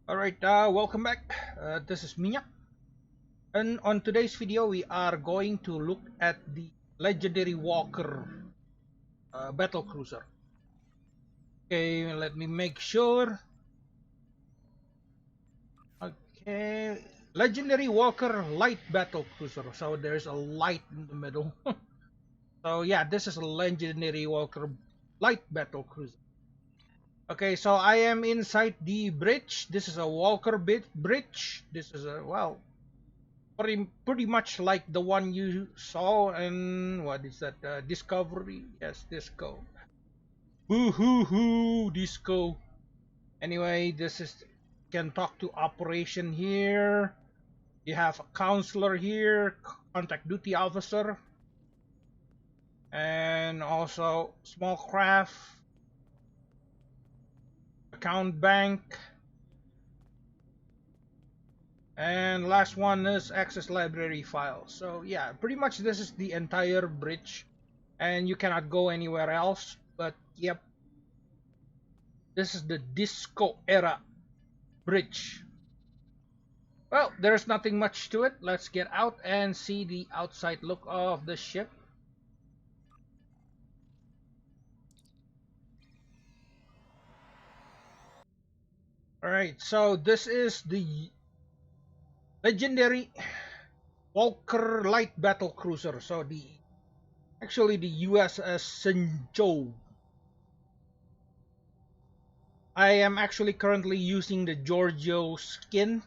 Alright, welcome back. This is Minyak, and on today's video we are going to look at the legendary Walker Battlecruiser. Okay, let me make sure. Okay, legendary Walker light Battlecruiser. So there's a light in the middle. So yeah, this is a legendary Walker light Battlecruiser. Okay, so I am inside the bridge. This is a Walker bridge. This is a pretty much like the one you saw in what is that, Discovery? Yes, Disco. Boo hoo hoo, Disco. Anyway, this is can talk to operation here. You have a counselor here, contact duty officer, and also small craft, account bank, and last one is access library file. So yeah, pretty much this is the entire bridge, and you cannot go anywhere else. But yep, this is the disco era bridge. Well, there's nothing much to it. Let's get out and see the outside look of the ship. Alright, so this is the legendary Walker Light Battle Cruiser. So actually the USS Senjo. I am actually currently using the Giorgio skin.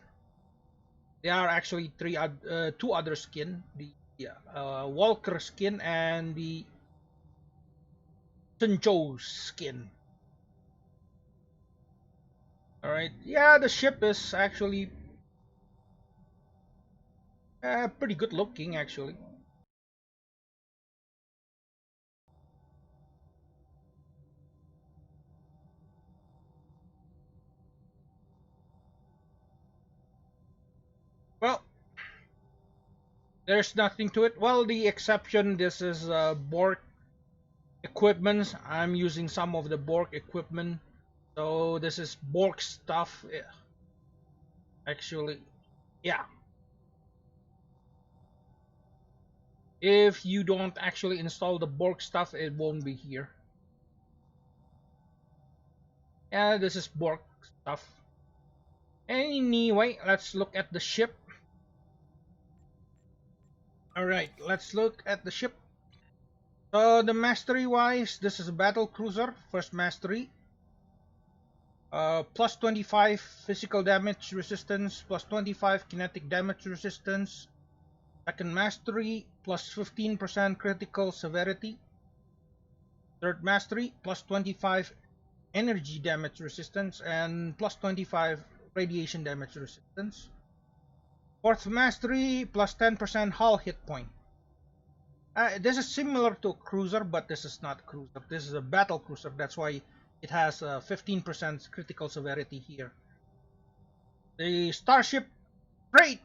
There are actually two other skin, the Walker skin and the Senjo skin. Alright, yeah, the ship is actually pretty good looking, actually. Well, there's nothing to it. Well, the exception, this is Borg equipment. I'm using some of the Borg equipment. So this is Borg stuff. Yeah, actually, yeah. If you don't actually install the Borg stuff, it won't be here. Yeah, this is Borg stuff. Anyway, let's look at the ship. Alright, let's look at the ship. So the mastery wise, this is a battle cruiser, first mastery. Plus 25 physical damage resistance, plus 25 kinetic damage resistance. Second mastery, plus 15% critical severity. Third mastery, plus 25 energy damage resistance and plus 25 radiation damage resistance. Fourth mastery, plus 10% hull hit point. This is similar to a cruiser, but this is not a cruiser. This is a battle cruiser. That's why it has 15% critical severity here. The starship, great.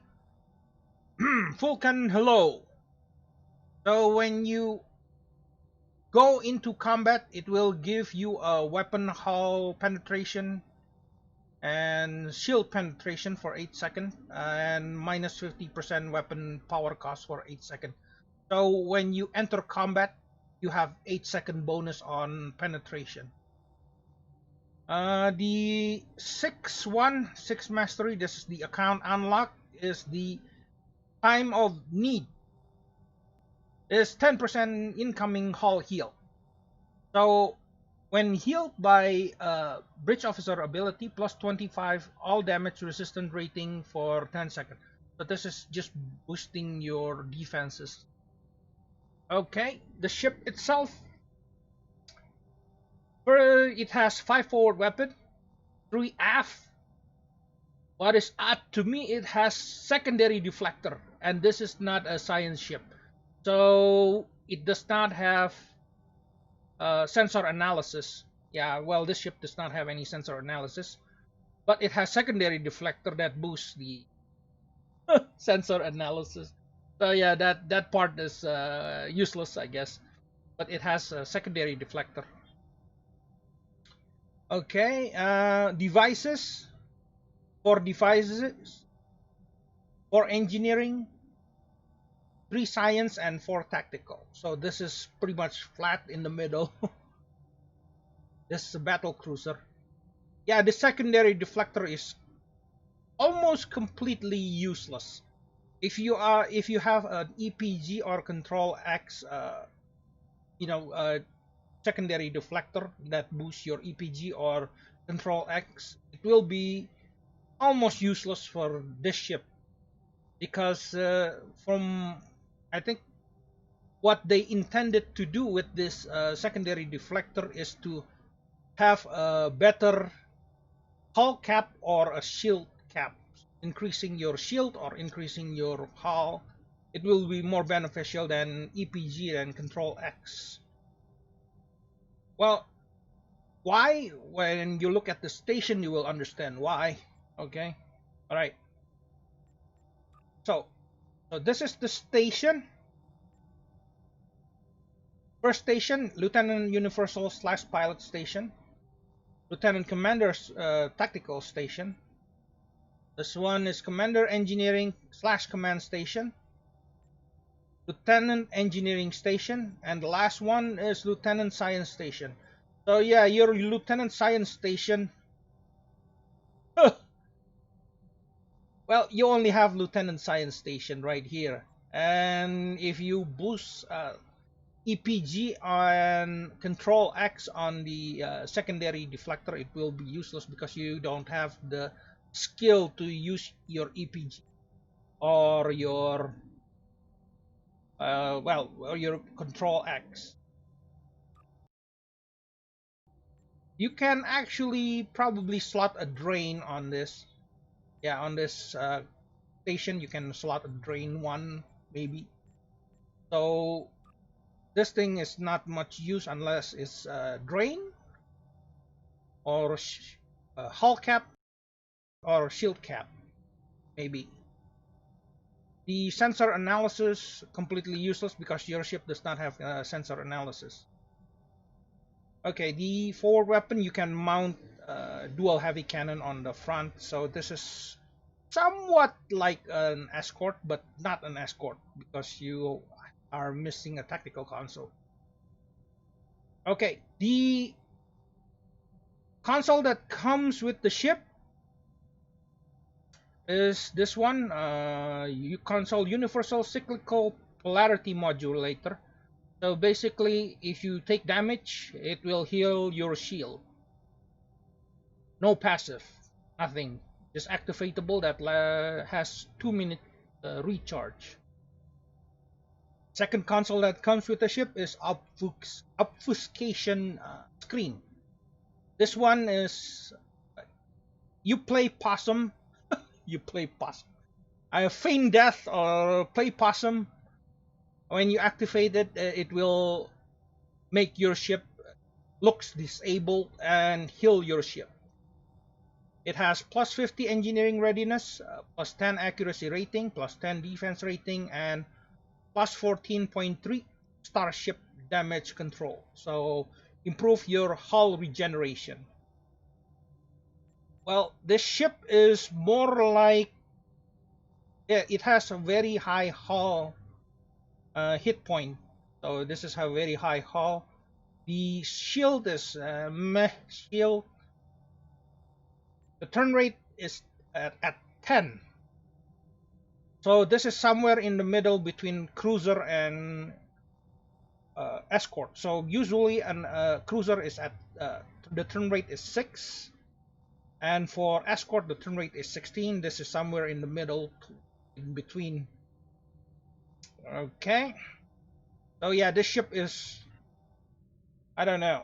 Vulcan, hello. So when you go into combat, it will give you a weapon hull penetration and shield penetration for 8 seconds and minus 50% weapon power cost for 8 seconds. So when you enter combat, you have 8-second bonus on penetration. The 6 mastery, this is the account unlock, is the time of need is 10% incoming hull heal. So when healed by bridge officer ability, plus 25 all damage resistant rating for 10 seconds. So this is just boosting your defenses. Okay, the ship itself, it has 5 forward weapon, 3 aft. What is odd to me, it has secondary deflector, and this is not a science ship, so it does not have sensor analysis. Yeah, well, this ship does not have any sensor analysis, but it has secondary deflector that boosts the sensor analysis. So yeah, that part is useless, I guess. But it has a secondary deflector. Okay, devices. 4 devices, 4 engineering, 3 science, and 4 tactical. So this is pretty much flat in the middle. This is a battle cruiser. Yeah, the secondary deflector is almost completely useless. If you have an EPG or Control X, you know, secondary deflector that boosts your EPG or Control X, it will be almost useless for this ship because from I think what they intended to do with this secondary deflector is to have a better hull cap or a shield cap, increasing your shield or increasing your hull. It will be more beneficial than EPG and Control X. Well, why? When you look at the station, you will understand why. Okay, all right. So, so this is the station. First station, Lieutenant Universal / Pilot Station. Lieutenant Commander's Tactical Station. This one is Commander Engineering / Command Station. Lieutenant Engineering Station. And the last one is Lieutenant Science Station. So yeah, your Lieutenant Science Station. Well, you only have Lieutenant Science Station right here. And if you boost EPG and Control X on the secondary deflector, it will be useless because you don't have the skill to use your EPG or your or your Control X. You can actually probably slot a drain on this. Yeah, on this station you can slot a drain one maybe. So this thing is not much use unless it's drain or hull cap or shield cap maybe. The sensor analysis completely useless because your ship does not have sensor analysis. Okay, the forward weapon, you can mount dual heavy cannon on the front, so this is somewhat like an escort but not an escort because you are missing a tactical console. Okay, the console that comes with the ship is this one, console Universal Cyclical Polarity Modulator. So basically, if you take damage, it will heal your shield. No passive, nothing. Just activatable that has 2-minute recharge. Second console that comes with the ship is Obfuscation screen. This one is you play possum. You play possum. Feign death or play possum. When you activate it, it will make your ship looks disabled and heal your ship. It has plus 50 engineering readiness, plus 10 accuracy rating, plus 10 defense rating, and plus 14.3 starship damage control. So improve your hull regeneration. Well, this ship is more like, yeah, it has a very high hull hit point. So this is a very high hull. The shield is meh shield. The turn rate is at 10. So this is somewhere in the middle between cruiser and escort. So usually a cruiser is at the turn rate is 6, and for escort the turn rate is 16. This is somewhere in the middle, in between. Okay. So yeah, this ship is, I don't know.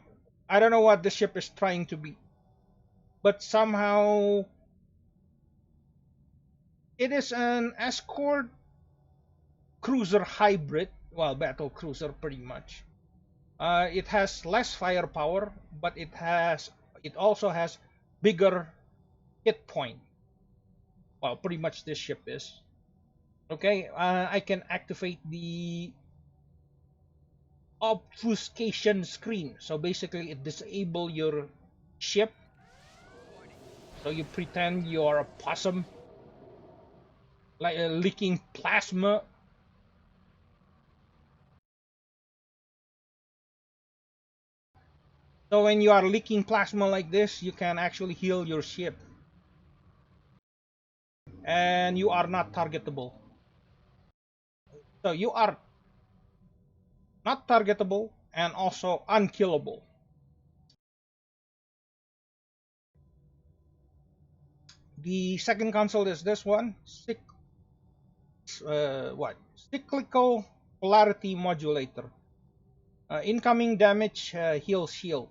I don't know what the ship is trying to be, but somehow it is an escort cruiser hybrid. Well, battle cruiser pretty much. It has less firepower, but it also has bigger hit point. Well, pretty much this ship is. Okay, I can activate the obfuscation screen. So basically, it disable your ship. So you pretend you're a possum, like leaking plasma. So when you are leaking plasma like this, you can actually heal your ship. And you are not targetable. So you are not targetable and also unkillable. The second console is this one, cyclical polarity modulator. Incoming damage heal shield.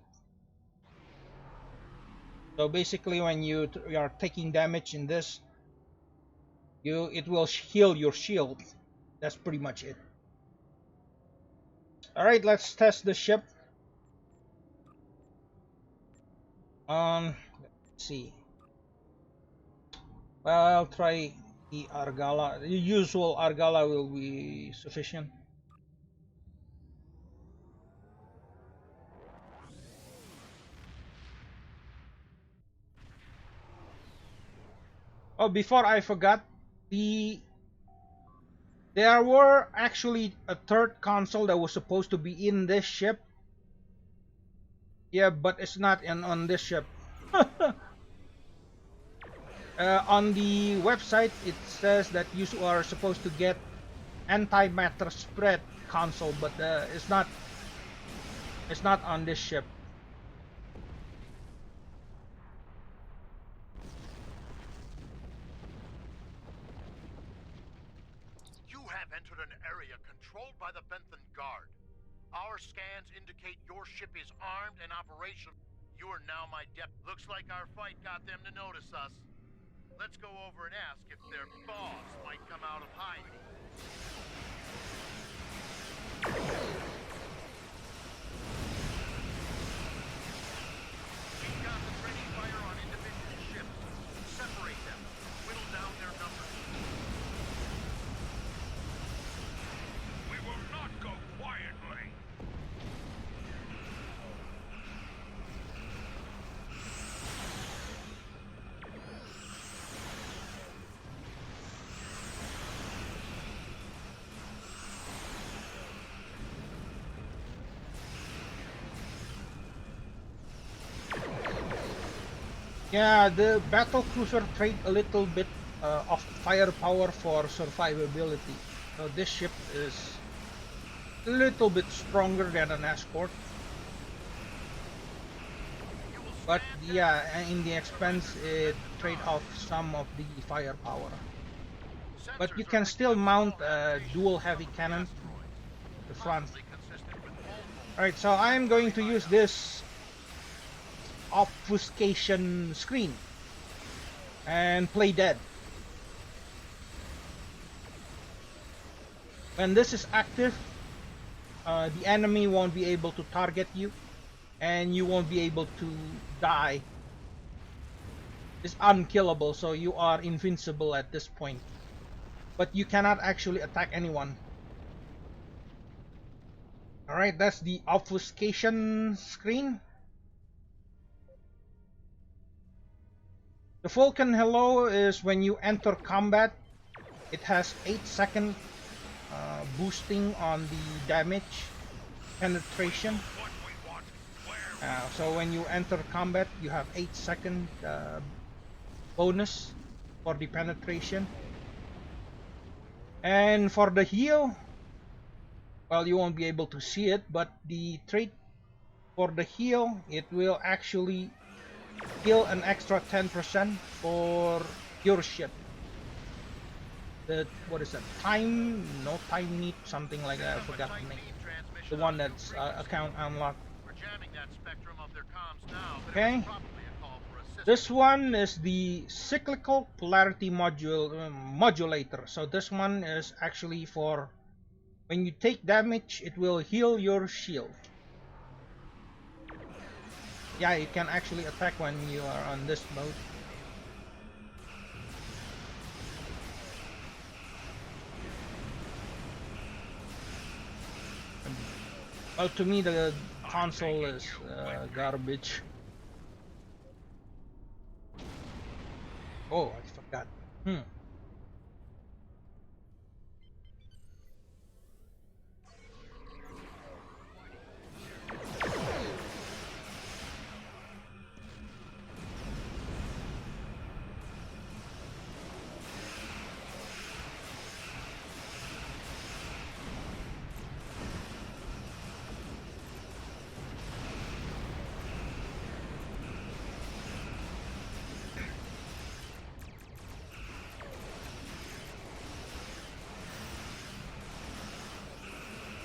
So basically, when you are taking damage in this, it will heal your shield. That's pretty much it. All right, let's test the ship. Let's see. Well, I'll try the Argala. The usual Argala will be sufficient. Oh, before I forgot, there were actually a third console that was supposed to be in this ship. Yeah, but it's not on this ship. On the website, it says that you are supposed to get antimatter spread console, but it's not. It's not on this ship. You have entered an area controlled by the Bentham Guard. Our scans indicate your ship is armed and operational. You are now my dep. Looks like our fight got them to notice us. Let's go over and ask if their boss might come out of hiding. We concentrating fire on individual ships. Separate them. Whittle down their numbers. We will not go quietly. Yeah, the Battlecruiser trade a little bit of firepower for survivability. So this ship is a little bit stronger than an escort. But yeah, in the expense, it trade off some of the firepower. But you can still mount a dual heavy cannon at the front. Alright, so I'm going to use this obfuscation screen and play dead. When this is active, the enemy won't be able to target you and you won't be able to die. It's unkillable, so you are invincible at this point, but you cannot actually attack anyone. Alright, that's the obfuscation screen. The Vulcan Hello is when you enter combat. It has 8-second boosting on the damage penetration. So when you enter combat, you have 8-second bonus for the penetration. And for the heal, well, you won't be able to see it, but the trait for the heal, it will actually heal an extra 10% for your ship. What is that? Time need, something like that. I forgot the name. The one that's account unlocked. Okay. This one is the cyclical polarity modulator. So this one is actually for when you take damage, it will heal your shield. Yeah, you can actually attack when you are on this mode. Well, to me the console is garbage. Oh, I forgot. Hmm.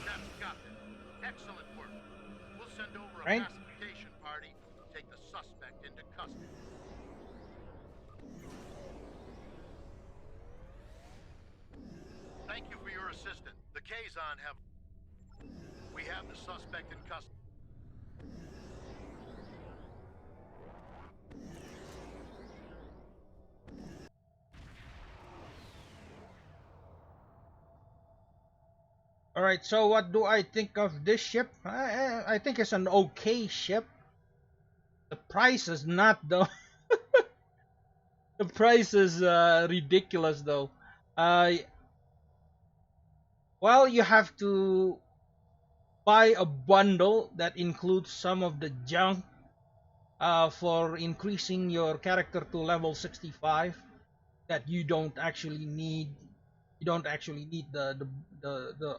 That's Captain. Excellent work. We'll send over a Right. pacification party to take the suspect into custody. Thank you for your assistance. The Kazon have... We have the suspect in custody. All right. So what do I think of this ship? I think it's an okay ship. The price is not though. The price is ridiculous though. Uh, well, you have to buy a bundle that includes some of the junk for increasing your character to level 65 that you don't actually need. You don't actually need the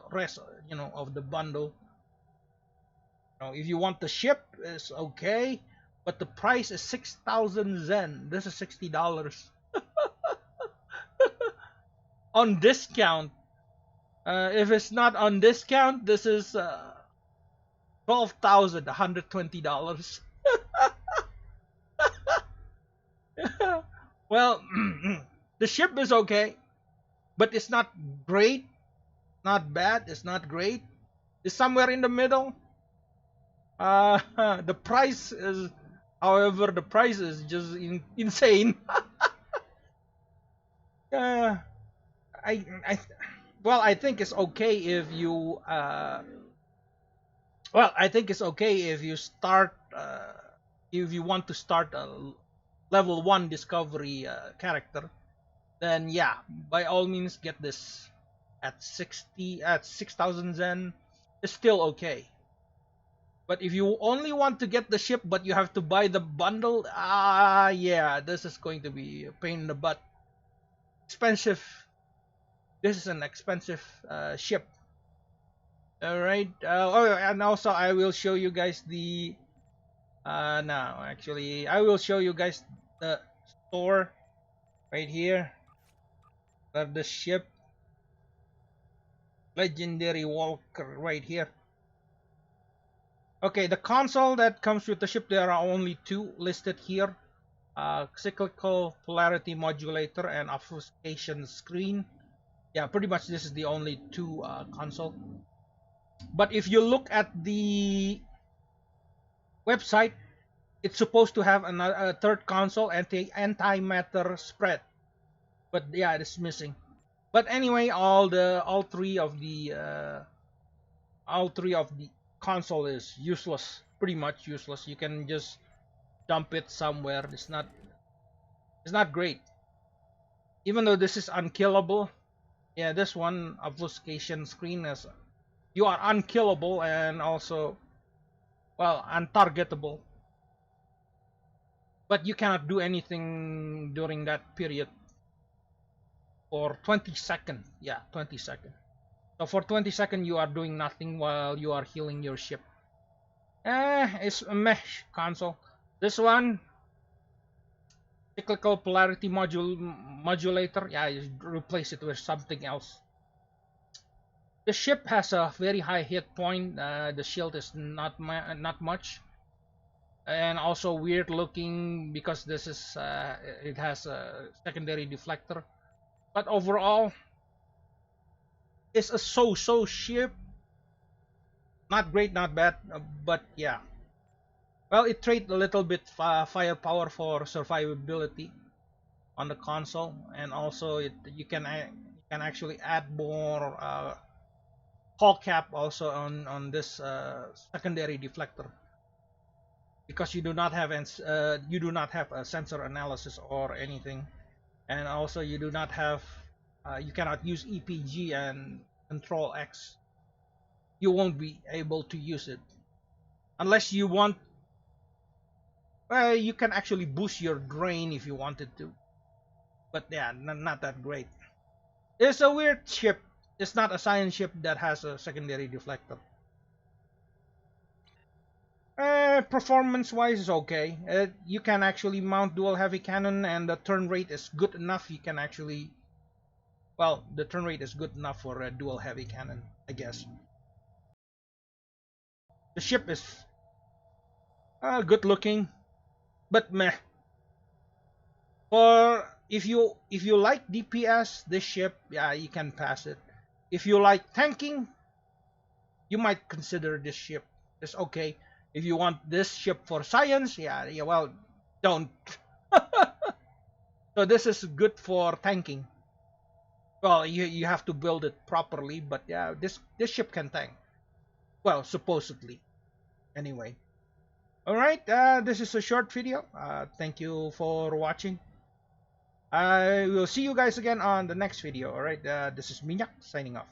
rest, of the bundle. If you want the ship, it's okay, but the price is 6,000 zen. This is $60 on discount. If it's not on discount, this is 12,120 dollars. Well, the ship is okay, but it's not great, not bad. It's not great. It's somewhere in the middle. The price is, however, the price is just insane. uh, I well, I think it's okay if you I think it's okay if you start if you want to start a level 1 discovery character, then yeah, by all means get this at 6,000 zen. It's still okay. But if you only want to get the ship but you have to buy the bundle, yeah, this is going to be a pain in the butt. Expensive. This is an expensive ship. All right. Oh, and also I will show you guys the. No, actually, I will show you guys the store right here of the ship. Legendary Walker right here. Okay, the console that comes with the ship, there are only two listed here. Cyclical polarity modulator and obfuscation screen. Yeah, pretty much this is the only two console. But if you look at the website, it's supposed to have a third console and the antimatter spread, but yeah, it's missing. But anyway, all three of the console is useless, pretty much useless. You can just dump it somewhere. It's not great. Even though this is unkillable, yeah, this one obfuscation screen is, you are unkillable and also, well, untargetable, but you cannot do anything during that period for 20 seconds. Yeah, 20 seconds. So for 20 seconds you are doing nothing while you are healing your ship. It's a mesh console. This one, cyclical polarity modulator, yeah, you replace it with something else. The ship has a very high hit point. The shield is not much, and also weird looking because this is it has a secondary deflector. But overall, it's a so-so ship. Not great, not bad, but yeah. Well, it trades a little bit firepower for survivability on the console, and also you can actually add more hull cap also on this secondary deflector, because you do not have a sensor analysis or anything. and also you do not have, you cannot use EPG and Control X. You won't be able to use it unless you want. Well, you can actually boost your drain if you wanted to, but yeah, not that great. It's a weird ship. It's not a science ship that has a secondary deflector. Performance-wise, is okay. You can actually mount dual heavy cannon, and the turn rate is good enough. You can actually, well, the turn rate is good enough for a dual heavy cannon, I guess. The ship is good looking, but meh. For if you like DPS, this ship, yeah, you can pass it. If you like tanking, you might consider this ship. It's okay. If you want this ship for science, yeah, well, don't. So this is good for tanking. Well, you have to build it properly, but yeah, this ship can tank. Well, supposedly. Anyway. All right, this is a short video. Thank you for watching. I will see you guys again on the next video. All right, this is Minyak signing off.